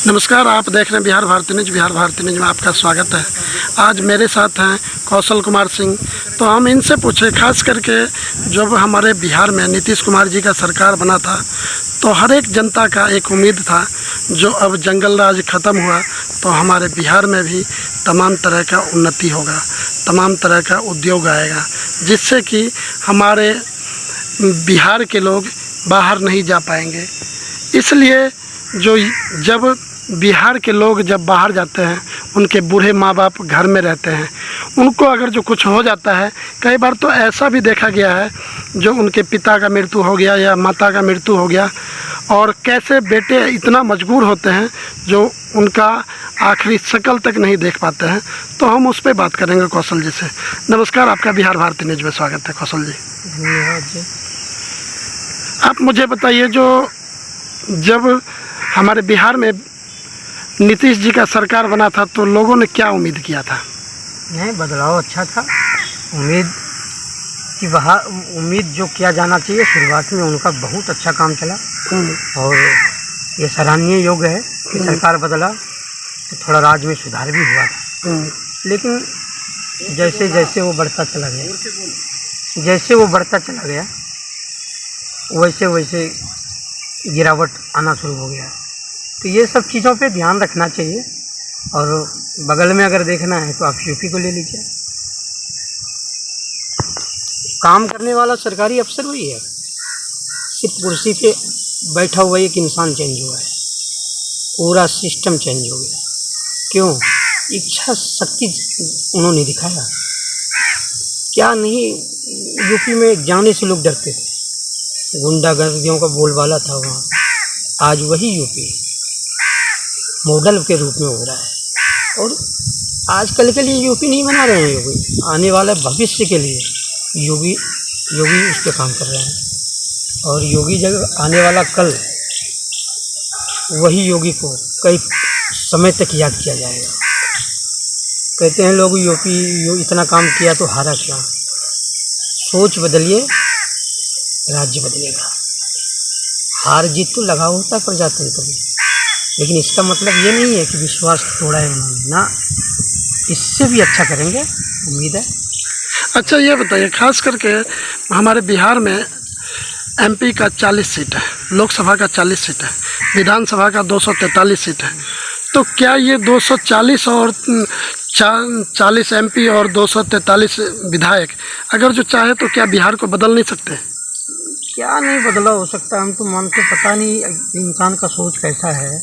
नमस्कार, आप देख रहे हैं बिहार भारती न्यूज। बिहार भारती न्यूज में आपका स्वागत है। आज मेरे साथ हैं कौशल कुमार सिंह। तो हम इनसे पूछे, खास करके जब हमारे बिहार में नीतीश कुमार जी का सरकार बना था तो हर एक जनता का एक उम्मीद था, जो अब जंगल राज ख़त्म हुआ तो हमारे बिहार में भी तमाम तरह का उन्नति होगा, तमाम तरह का उद्योग आएगा, जिससे कि हमारे बिहार के लोग बाहर नहीं जा पाएंगे। इसलिए जब बिहार के लोग जब बाहर जाते हैं, उनके बूढ़े माँ बाप घर में रहते हैं, उनको अगर जो कुछ हो जाता है, कई बार तो ऐसा भी देखा गया है जो उनके पिता का मृत्यु हो गया या माता का मृत्यु हो गया, और कैसे बेटे इतना मजबूर होते हैं जो उनका आखिरी शक्ल तक नहीं देख पाते हैं। तो हम उस पर बात करेंगे कौशल जी से। नमस्कार, आपका बिहार भारती न्यूज में स्वागत है कौशल जी। धन्यवाद जी। आप मुझे बताइए, जो जब हमारे बिहार में नीतीश जी का सरकार बना था तो लोगों ने क्या उम्मीद किया था? नहीं, बदलाव अच्छा था। उम्मीद जो किया जाना चाहिए, शुरुआत में उनका बहुत अच्छा काम चला और ये सराहनीय योग्य है कि सरकार बदला तो थोड़ा राज्य में सुधार भी हुआ था। लेकिन जैसे जैसे वो बढ़ता चला गया वैसे वैसे गिरावट आना शुरू हो गया। तो ये सब चीज़ों पे ध्यान रखना चाहिए। और बगल में अगर देखना है तो आप यूपी को ले लीजिए। काम करने वाला सरकारी अफसर वही है, सिर्फ कुर्सी पे बैठा हुआ एक इंसान चेंज हुआ है, पूरा सिस्टम चेंज हो गया। क्यों? इच्छा शक्ति उन्होंने दिखाया। क्या नहीं, यूपी में जाने से लोग डरते थे, गुंडागर्दियों का बोलबाला था वहाँ। आज वही यूपी मॉडल के रूप में हो रहा है। और आजकल के लिए यूपी नहीं बना रहे हैं योगी, आने वाले भविष्य के लिए योगी उस पर काम कर रहे हैं। और योगी जब आने वाला कल, वही योगी को कई समय तक याद किया जाएगा। कहते हैं लोग यूपी इतना काम किया तो हारा क्या। सोच बदलिए, राज्य बदलेगा। हार जीत तो लगा होता है प्रजातंत्र में, लेकिन इसका मतलब ये नहीं है कि विश्वास तोड़ा है उन्होंने ना, इससे भी अच्छा करेंगे, उम्मीद है। अच्छा, ये बताइए, खास करके हमारे बिहार में एमपी का 40 सीट है, लोकसभा का 40 सीट है, विधानसभा का 243 सीट है। तो क्या ये 240 और 40 एमपी और 243 विधायक अगर जो चाहे तो क्या बिहार को बदल नहीं सकते? क्या नहीं बदलाव हो सकता? हम तो मानते, पता नहीं इंसान का सोच कैसा है।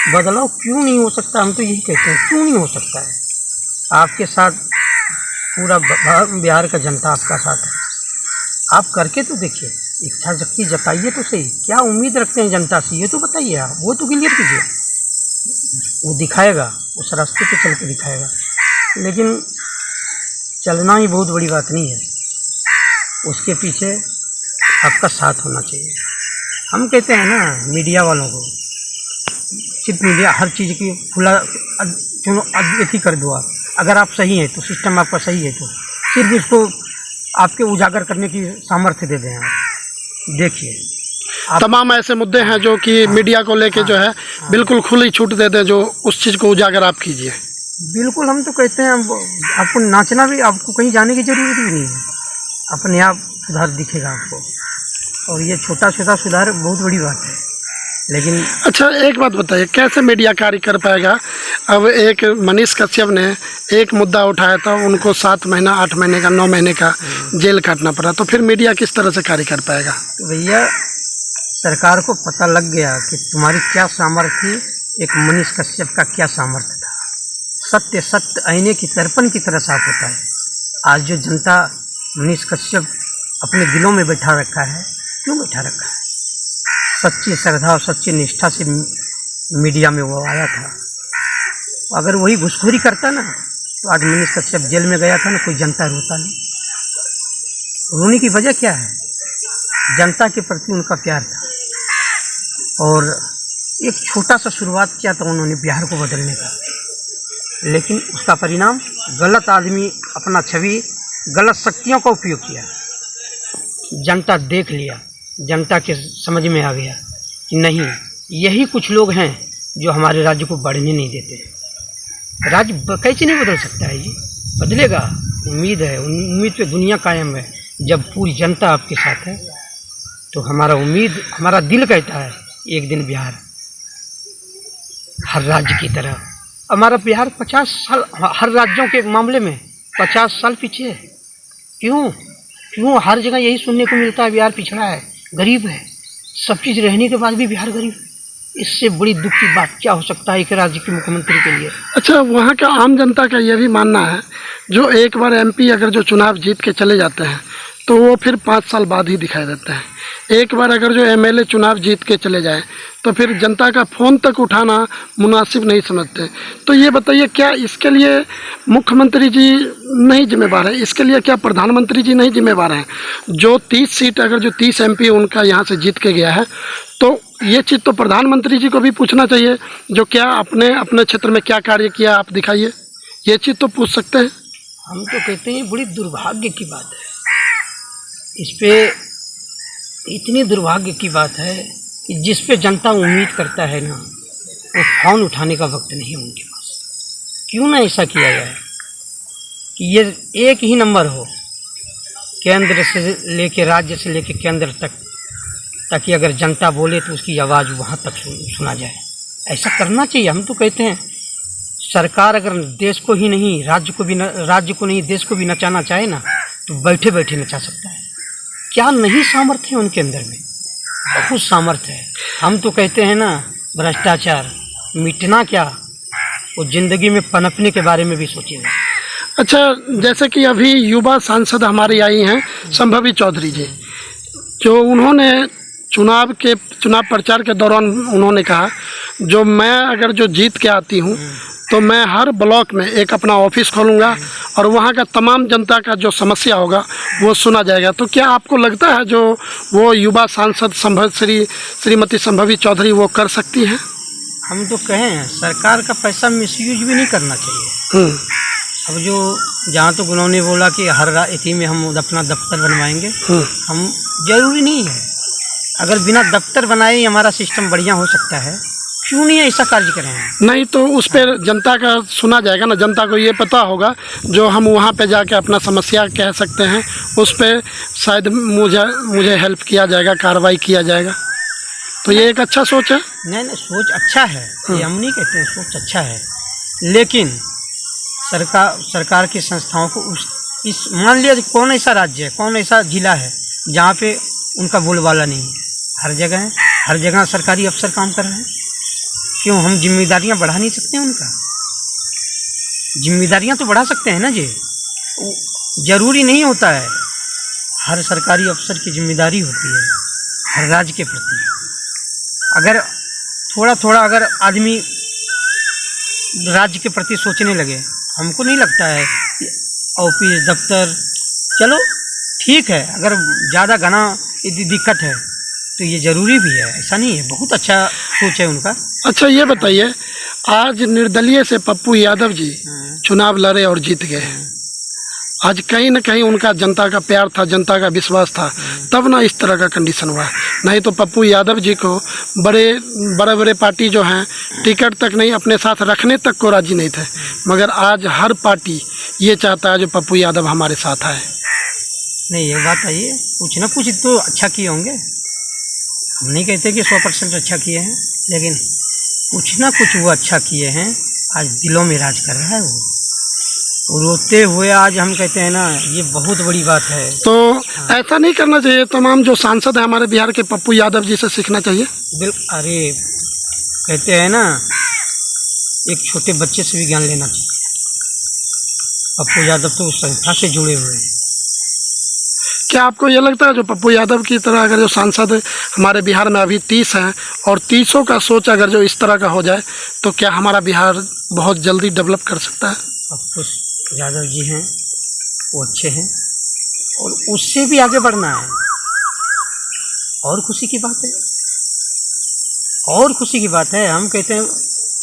बदलाव क्यों नहीं हो सकता? हम तो यही कहते हैं, क्यों नहीं हो सकता है। आपके साथ पूरा बिहार का जनता आपका साथ है, आप करके तो देखिए, इच्छा शक्ति जताइए तो सही। क्या उम्मीद रखते हैं जनता से, ये तो बताइए आप, वो तो क्लियर कीजिए। वो दिखाएगा, उस रास्ते पे चल के दिखाएगा। लेकिन चलना ही बहुत बड़ी बात नहीं है, उसके पीछे आपका साथ होना चाहिए। हम कहते हैं ना मीडिया वालों को, सिर्फ मीडिया हर चीज़ की खुला चुनो अथी कर दो। आप अगर आप सही हैं तो सिस्टम आपका सही है, तो सिर्फ उसको आपके उजागर करने की सामर्थ्य दे दें। आप देखिए, तमाम ऐसे मुद्दे हैं जो कि मीडिया को लेके जो है बिल्कुल खुली छूट दे दें, जो उस चीज़ को उजागर आप कीजिए। बिल्कुल, हम तो कहते हैं आपको नाचना भी, आपको कहीं जाने की ज़रूरत भी नहीं है, अपने आप सुधार दिखेगा आपको। और ये छोटा छोटा सुधार बहुत बड़ी बात है। लेकिन अच्छा, एक बात बताइए, कैसे मीडिया कार्य कर पाएगा? अब एक मनीष कश्यप ने एक मुद्दा उठाया था, उनको 7 महीना 8 महीने का 9 महीने का जेल काटना पड़ा, तो फिर मीडिया किस तरह से कार्य कर पाएगा? तो भैया, सरकार को पता लग गया कि तुम्हारी क्या सामर्थ्य थी, एक मनीष कश्यप का क्या सामर्थ्य था। सत्य आईने की दर्पण की तरह साफ होता है। आज जो जनता मनीष कश्यप अपने दिलों में बैठा रखा है, क्यों बैठा रखा है? सच्ची श्रद्धा और सच्ची निष्ठा से मीडिया में वो आया था। अगर वही घुसखोरी करता ना, तो आज मनीष कश्यप जेल में गया था ना, कोई जनता रोता नहीं। रोने की वजह क्या है? जनता के प्रति उनका प्यार था। और एक छोटा सा शुरुआत किया था उन्होंने बिहार को बदलने का, लेकिन उसका परिणाम गलत आदमी, अपना छवि, गलत शक्तियों का उपयोग किया। जनता देख लिया, जनता के समझ में आ गया कि नहीं, यही कुछ लोग हैं जो हमारे राज्य को बढ़ने नहीं देते। राज्य कैसे नहीं बदल सकता है जी, बदलेगा। उम्मीद है, उम्मीद पे दुनिया कायम है। जब पूरी जनता आपके साथ है तो हमारा दिल कहता है एक दिन बिहार हर राज्य की तरह। हमारा बिहार 50 साल हर राज्यों के मामले में 50 साल पीछे है। क्यों हर जगह यही सुनने को मिलता है, बिहार पिछड़ा है, गरीब है। सब चीज़ रहने के बाद भी बिहार गरीब है। इससे बड़ी दुख की बात क्या हो सकता है एक राज्य के मुख्यमंत्री के लिए। अच्छा, वहाँ का आम जनता का यह भी मानना है जो एक बार एमपी अगर जो चुनाव जीत के चले जाते हैं तो वो फिर 5 साल बाद ही दिखाई देते हैं। एक बार अगर जो एमएलए चुनाव जीत के चले जाए तो फिर जनता का फ़ोन तक उठाना मुनासिब नहीं समझते। तो ये बताइए, क्या इसके लिए मुख्यमंत्री जी नहीं जिम्मेवार है? इसके लिए क्या प्रधानमंत्री जी नहीं जिम्मेवार हैं? जो 30 सीट अगर जो 30 एमपी उनका यहाँ से जीत के गया है तो ये चीज़ तो प्रधानमंत्री जी को भी पूछना चाहिए, जो क्या अपने क्षेत्र में क्या कार्य किया आप दिखाइए, ये चीज़ तो पूछ सकते हैं। हम तो कहते हैं बड़ी दुर्भाग्य की बात है। इस पे इतनी दुर्भाग्य की बात है कि जिस पे जनता उम्मीद करता है ना, वो फ़ोन उठाने का वक्त नहीं है उनके पास। क्यों ना ऐसा किया जाए कि ये एक ही नंबर हो, केंद्र से लेके राज्य से लेके केंद्र तक, ताकि अगर जनता बोले तो उसकी आवाज़ वहाँ तक सुना जाए। ऐसा करना चाहिए। हम तो कहते हैं सरकार अगर देश को ही नहीं राज्य को नहीं देश को भी नचाना चाहे ना तो बैठे बैठे नचा सकता है। क्या नहीं सामर्थ्य है उनके अंदर में, बहुत सामर्थ्य है। हम तो कहते हैं ना, भ्रष्टाचार मिटना क्या, वो ज़िंदगी में पनपने के बारे में भी सोचेगा। अच्छा, जैसे कि अभी युवा सांसद हमारी आई हैं संभवी चौधरी जी, जो उन्होंने चुनाव प्रचार के दौरान उन्होंने कहा जो मैं अगर जो जीत के आती हूँ तो मैं हर ब्लॉक में एक अपना ऑफिस खोलूँगा और वहाँ का तमाम जनता का जो समस्या होगा वो सुना जाएगा। तो क्या आपको लगता है जो वो युवा सांसद श्रीमती संभवी चौधरी वो कर सकती हैं? हम तो कहें सरकार का पैसा मिसयूज भी नहीं करना चाहिए। अब जो जहाँ तक उन्होंने बोला कि हर इसी में हम अपना दफ्तर बनवाएंगे, हम जरूरी नहीं है। अगर बिना दफ्तर बनाए ही हमारा सिस्टम बढ़िया हो सकता है, क्यों नहीं ऐसा कार्य करें? नहीं तो उस पर जनता का सुना जाएगा ना, जनता को ये पता होगा जो हम वहाँ पे जाके अपना समस्या कह सकते हैं, उस पर शायद मुझे हेल्प किया जाएगा, कार्रवाई किया जाएगा। तो ये एक अच्छा सोच है। नहीं, सोच अच्छा है, ये हम नहीं कहते हैं, सोच अच्छा है। लेकिन सरकार की संस्थाओं को मान लिया कौन ऐसा राज्य है, कौन ऐसा जिला है जहाँ पे उनका बोलबाला नहीं है? हर जगह है, हर जगह सरकारी अफसर काम कर रहे हैं। क्यों हम जिम्मेदारियां बढ़ा नहीं सकते? उनका जिम्मेदारियां तो बढ़ा सकते हैं ना जी। जरूरी नहीं होता है हर सरकारी अफसर की जिम्मेदारी होती है हर राज्य के प्रति। अगर थोड़ा अगर आदमी राज्य के प्रति सोचने लगे, हमको नहीं लगता है कि ऑफिस दफ्तर, चलो ठीक है, अगर ज़्यादा घना यदि दिक्कत है तो ये ज़रूरी भी है, ऐसा नहीं है। बहुत अच्छा सोच है उनका। अच्छा, ये बताइए, आज निर्दलीय से पप्पू यादव जी चुनाव लड़े और जीत गए। आज कहीं ना कहीं उनका जनता का प्यार था, जनता का विश्वास था, तब ना इस तरह का कंडीशन हुआ। नहीं तो पप्पू यादव जी को बड़े पार्टी जो हैं टिकट तक नहीं अपने साथ रखने तक को राजी नहीं थे, मगर आज हर पार्टी ये चाहता है जो पप्पू यादव हमारे साथ आए। नहीं, ये बात है, ये कुछ ना कुछ तो अच्छा किए होंगे। हम नहीं कहते कि 100% अच्छा किए हैं, लेकिन कुछ ना कुछ वो अच्छा किए हैं। आज दिलों में राज कर रहा है वो रोते हुए। आज हम कहते हैं ना, ये बहुत बड़ी बात है। तो ऐसा नहीं करना चाहिए? तमाम जो सांसद हैं हमारे बिहार के पप्पू यादव जी से सीखना चाहिए। अरे कहते हैं ना, एक छोटे बच्चे से भी ज्ञान लेना चाहिए। पप्पू यादव तो उस संस्था से जुड़े हुए हैं। क्या आपको ये लगता है जो पप्पू यादव की तरह अगर जो सांसद हमारे बिहार में अभी 30 हैं और 30 का सोच अगर जो इस तरह का हो जाए तो क्या हमारा बिहार बहुत जल्दी डेवलप कर सकता है? पप्पू यादव जी हैं, वो अच्छे हैं और उससे भी आगे बढ़ना है। और खुशी की बात है, और खुशी की बात है। हम कहते हैं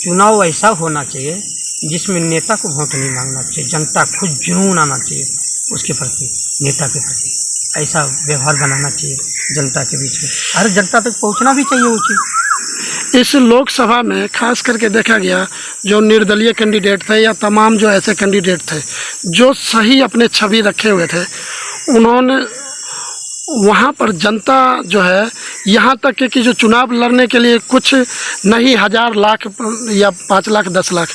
चुनाव ऐसा होना चाहिए जिसमें नेता को वोट नहीं मांगना चाहिए, जनता खुद जुनून आना चाहिए उसके प्रति, नेता के प्रति। ऐसा व्यवहार बनाना चाहिए जनता के बीच में, हर जनता तक पहुंचना भी चाहिए वो चीज़। इस लोकसभा में खास करके देखा गया जो निर्दलीय कैंडिडेट थे या तमाम जो ऐसे कैंडिडेट थे जो सही अपने छवि रखे हुए थे, उन्होंने वहाँ पर जनता जो है यहाँ तक कि जो चुनाव लड़ने के लिए कुछ नहीं 1000 लाख या 5 लाख 10 लाख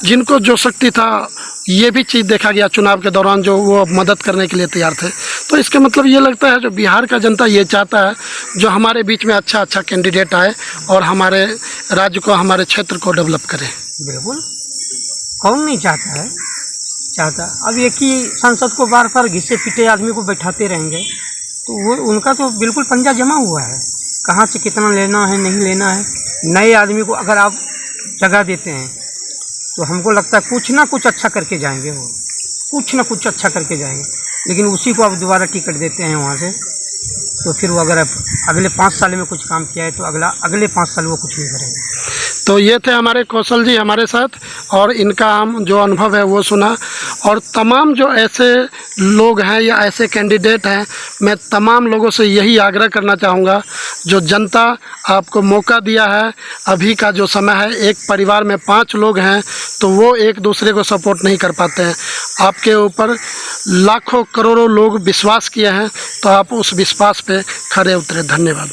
जिनको जो शक्ति था, ये भी चीज़ देखा गया चुनाव के दौरान जो वो मदद करने के लिए तैयार थे। तो इसका मतलब ये लगता है जो बिहार का जनता ये चाहता है जो हमारे बीच में अच्छा कैंडिडेट आए और हमारे राज्य को, हमारे क्षेत्र को डेवलप करे। बिल्कुल, कौन नहीं चाहता है, चाहता। अब एक ही सांसद को बार बार घिसे पिटे आदमी को बैठाते रहेंगे तो वो उनका तो बिल्कुल पंजा जमा हुआ है, कहाँ से कितना लेना है नहीं लेना है। नए आदमी को अगर आप जगह देते हैं तो हमको लगता है कुछ ना कुछ अच्छा करके जाएंगे, वो कुछ ना कुछ अच्छा करके जाएंगे। लेकिन उसी को आप दोबारा टिकट देते हैं वहाँ से, तो फिर वो अगर अगले 5 साल में कुछ काम किया है तो अगले 5 साल वो कुछ नहीं करेंगे। तो ये थे हमारे कौशल जी हमारे साथ, और इनका हम जो अनुभव है वो सुना। और तमाम जो ऐसे लोग हैं या ऐसे कैंडिडेट हैं, मैं तमाम लोगों से यही आग्रह करना चाहूँगा, जो जनता आपको मौका दिया है, अभी का जो समय है, एक परिवार में 5 लोग हैं तो वो एक दूसरे को सपोर्ट नहीं कर पाते हैं। आपके ऊपर लाखों करोड़ों लोग विश्वास किए हैं, तो आप उस विश्वास पे खरे उतरे। धन्यवाद।